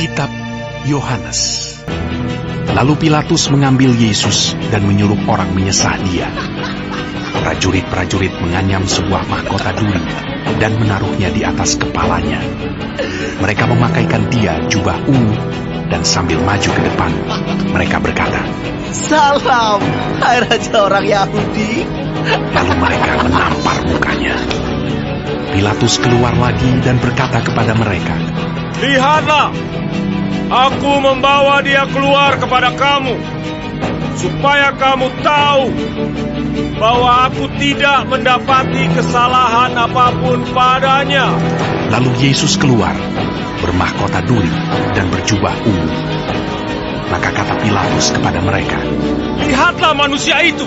Kitab Yohanes. Lalu Pilatus mengambil Yesus dan menyuruh orang menyesah dia. Prajurit-prajurit menganyam sebuah mahkota duri dan menaruhnya di atas kepalanya. Mereka memakaikan dia jubah ungu dan sambil maju ke depan, mereka berkata, "Salam, hai Raja orang Yahudi." Lalu mereka menampar mukanya. Pilatus keluar lagi dan berkata kepada mereka, "Lihatlah, aku membawa dia keluar kepada kamu, supaya kamu tahu bahwa aku tidak mendapati kesalahan apapun padanya." Lalu Yesus keluar, bermahkota duri dan berjubah ungu. Maka kata Pilatus kepada mereka, "Lihatlah manusia itu."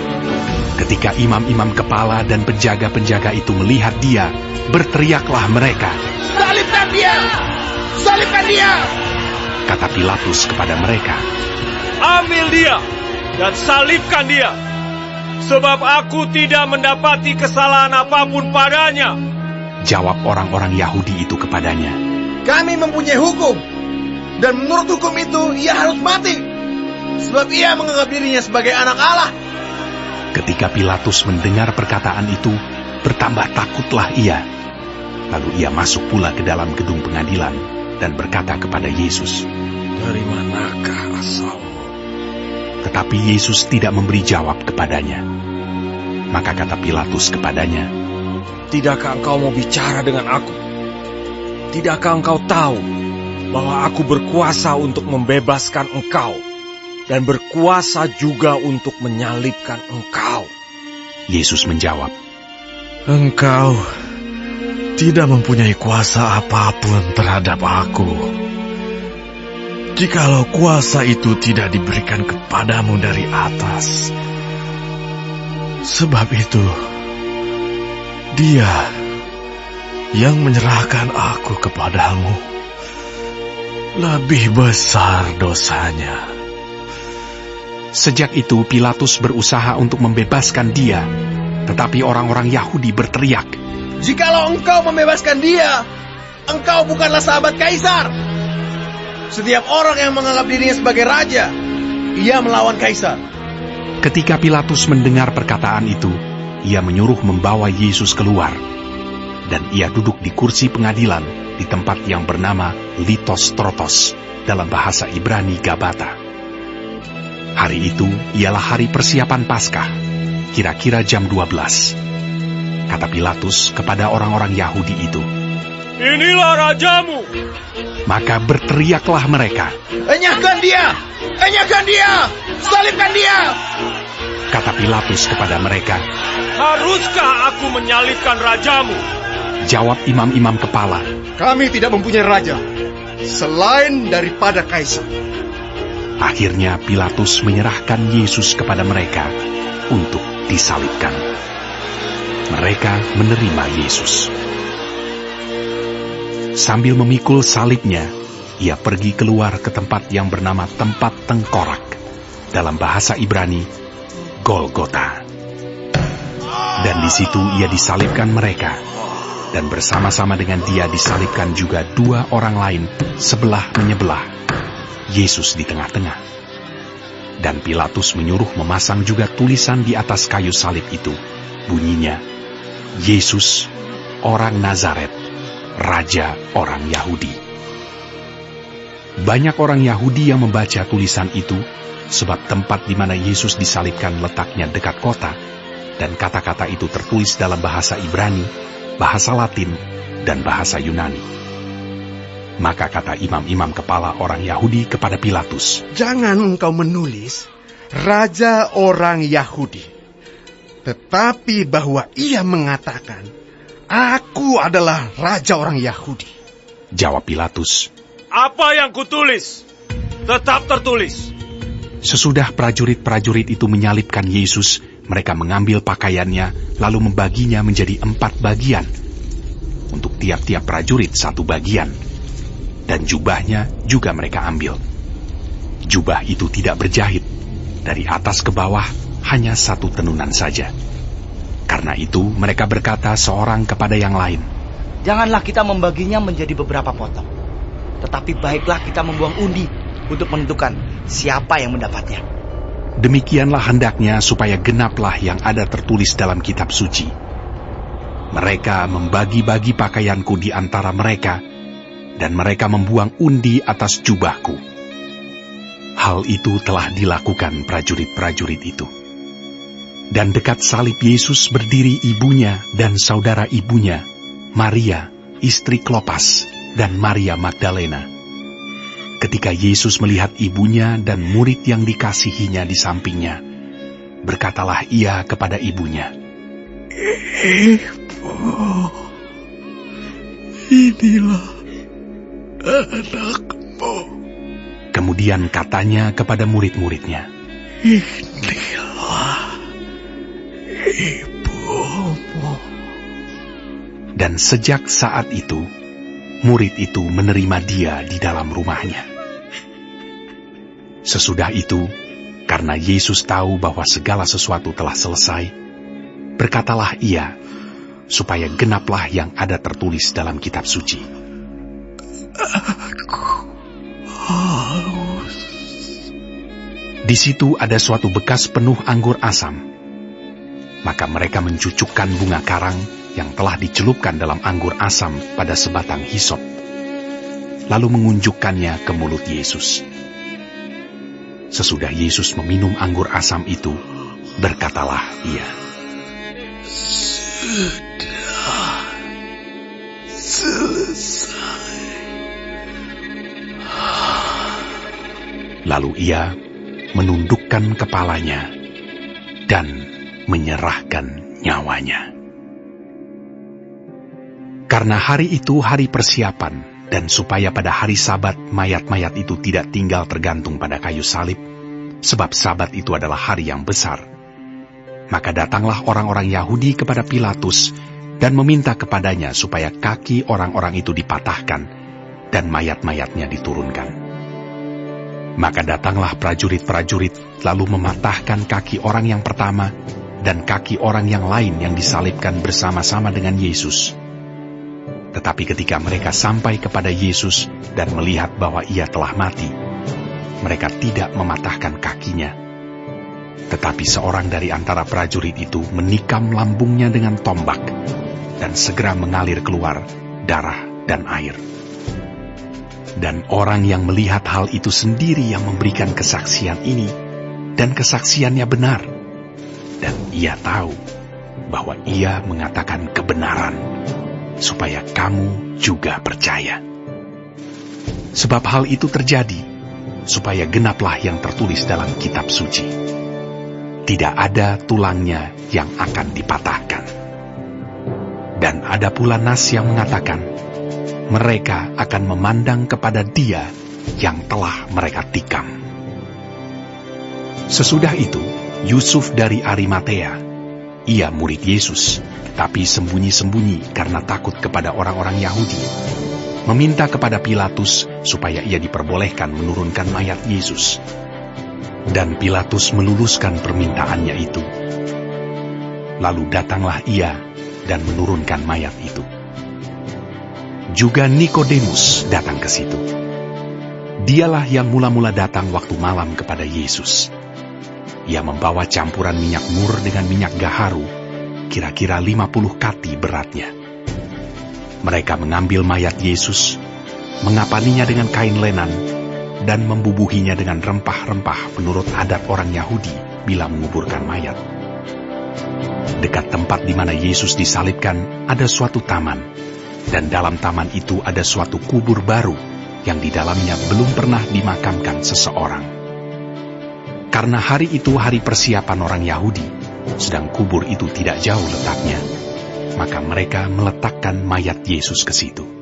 Ketika imam-imam kepala dan penjaga-penjaga itu melihat dia, berteriaklah mereka, "Salibkan dia! Salibkan dia!" Kata Pilatus kepada mereka, "Ambil dia dan salibkan dia, sebab aku tidak mendapati kesalahan apapun padanya." Jawab orang-orang Yahudi itu kepadanya, "Kami mempunyai hukum, dan menurut hukum itu ia harus mati, sebab ia menganggap dirinya sebagai anak Allah." Ketika Pilatus mendengar perkataan itu, bertambah takutlah ia. Lalu ia masuk pula ke dalam gedung pengadilan dan berkata kepada Yesus, "Dari manakah asalmu?" Tetapi Yesus tidak memberi jawab kepadanya. Maka kata Pilatus kepadanya, "Tidakkah engkau mau bicara dengan aku? Tidakkah engkau tahu bahwa aku berkuasa untuk membebaskan engkau dan berkuasa juga untuk menyalibkan engkau?" Yesus menjawab, "Engkau tidak mempunyai kuasa apapun terhadap aku. Jikalau kuasa itu tidak diberikan kepadamu dari atas. Sebab itu, Dia yang menyerahkan aku kepadamu lebih besar dosanya." Sejak itu Pilatus berusaha untuk membebaskan dia, tetapi orang-orang Yahudi berteriak, "Jikalau engkau membebaskan dia, engkau bukanlah sahabat Kaisar. Setiap orang yang menganggap dirinya sebagai raja, ia melawan Kaisar." Ketika Pilatus mendengar perkataan itu, ia menyuruh membawa Yesus keluar, dan ia duduk di kursi pengadilan di tempat yang bernama Litostrotos, dalam bahasa Ibrani Gabata. Hari itu ialah hari persiapan Paskah, kira-kira jam 12. Kata Pilatus kepada orang-orang Yahudi itu, "Inilah rajamu." Maka berteriaklah mereka, "Enyahkan dia! Enyahkan dia! Salibkan dia!" Kata Pilatus kepada mereka, "Haruskah aku menyalibkan rajamu?" Jawab imam-imam kepala, "Kami tidak mempunyai raja selain daripada Kaisar." Akhirnya Pilatus menyerahkan Yesus kepada mereka untuk disalibkan. Mereka menerima Yesus. Sambil memikul salibnya, ia pergi keluar ke tempat yang bernama tempat tengkorak, dalam bahasa Ibrani, Golgota. Dan di situ ia disalibkan mereka, dan bersama-sama dengan dia disalibkan juga dua orang lain sebelah menyebelah, Yesus di tengah-tengah. Dan Pilatus menyuruh memasang juga tulisan di atas kayu salib itu, bunyinya, "Yesus, orang Nazaret, Raja orang Yahudi." Banyak orang Yahudi yang membaca tulisan itu, sebab tempat di mana Yesus disalibkan letaknya dekat kota, dan kata-kata itu tertulis dalam bahasa Ibrani, bahasa Latin, dan bahasa Yunani. Maka kata imam-imam kepala orang Yahudi kepada Pilatus, "Jangan engkau menulis Raja orang Yahudi, tetapi bahwa ia mengatakan, aku adalah Raja orang Yahudi." Jawab Pilatus, "Apa yang kutulis, tetap tertulis." Sesudah prajurit-prajurit itu menyalibkan Yesus, mereka mengambil pakaiannya, lalu membaginya menjadi 4 bagian. Untuk tiap-tiap prajurit 1 bagian. Dan jubahnya juga mereka ambil. Jubah itu tidak berjahit, dari atas ke bawah hanya 1 tenunan saja. Karena itu mereka berkata seorang kepada yang lain, "Janganlah kita membaginya menjadi beberapa potong, Tetapi baiklah kita membuang undi untuk menentukan siapa yang mendapatnya. Demikianlah hendaknya supaya genaplah yang ada tertulis dalam kitab suci. Mereka membagi-bagi pakaianku di antara mereka, dan mereka membuang undi atas jubahku. Hal itu telah dilakukan prajurit-prajurit itu. Dan dekat salib Yesus berdiri ibunya dan saudara ibunya, Maria, istri Klopas, dan Maria Magdalena. Ketika Yesus melihat ibunya dan murid yang dikasihinya di sampingnya, berkatalah ia kepada ibunya, Ibu, inilah anakmu. Kemudian katanya kepada murid-muridnya, Inilah ibumu. dan sejak saat itu, murid itu menerima dia di dalam rumahnya. Sesudah itu, karena Yesus tahu bahwa segala sesuatu telah selesai, berkatalah ia, supaya genaplah yang ada tertulis dalam kitab suci. Aku haus. Di situ ada suatu bekas penuh anggur asam. Maka mereka mencucukkan bunga karang yang telah dicelupkan dalam anggur asam pada sebatang hisop, lalu mengunjukkannya ke mulut Yesus. Sesudah Yesus meminum anggur asam itu, berkatalah ia, Sudah selesai. Lalu ia menundukkan kepalanya dan menyerahkan nyawanya. Karena hari itu hari persiapan, dan supaya pada hari Sabat mayat-mayat itu tidak tinggal tergantung pada kayu salib, sebab Sabat itu adalah hari yang besar, maka datanglah orang-orang Yahudi kepada Pilatus dan meminta kepadanya supaya kaki orang-orang itu dipatahkan dan mayat-mayatnya diturunkan. Maka datanglah prajurit-prajurit lalu mematahkan kaki orang yang pertama dan kaki orang yang lain yang disalibkan bersama-sama dengan Yesus. Tetapi ketika mereka sampai kepada Yesus dan melihat bahwa ia telah mati, mereka tidak mematahkan kakinya. Tetapi seorang dari antara prajurit itu menikam lambungnya dengan tombak, dan segera mengalir keluar darah dan air. Dan orang yang melihat hal itu sendiri yang memberikan kesaksian ini, dan kesaksiannya benar. Dan ia tahu bahwa ia mengatakan kebenaran, supaya kamu juga percaya. Sebab hal itu terjadi, supaya genaplah yang tertulis dalam kitab suci. Tidak ada tulangnya yang akan dipatahkan. Dan ada pula nas yang mengatakan, mereka akan memandang kepada Dia yang telah mereka tikam. Sesudah itu, Yusuf dari Arimatea, ia murid Yesus, tapi sembunyi-sembunyi karena takut kepada orang-orang Yahudi, meminta kepada Pilatus supaya ia diperbolehkan menurunkan mayat Yesus. Dan Pilatus meluluskan permintaannya itu. Lalu datanglah ia dan menurunkan mayat itu. Juga Nikodemus datang ke situ. Dialah yang mula-mula datang waktu malam kepada Yesus. Ia membawa campuran minyak mur dengan minyak gaharu, kira-kira 50 kati beratnya. Mereka mengambil mayat Yesus, mengapaninya dengan kain lenan, dan membubuhinya dengan rempah-rempah menurut adat orang Yahudi bila menguburkan mayat. Dekat tempat di mana Yesus disalibkan ada suatu taman, dan dalam taman itu ada suatu kubur baru yang di dalamnya belum pernah dimakamkan seseorang. Karena hari itu hari persiapan orang Yahudi, sedang kubur itu tidak jauh letaknya, maka mereka meletakkan mayat Yesus ke situ.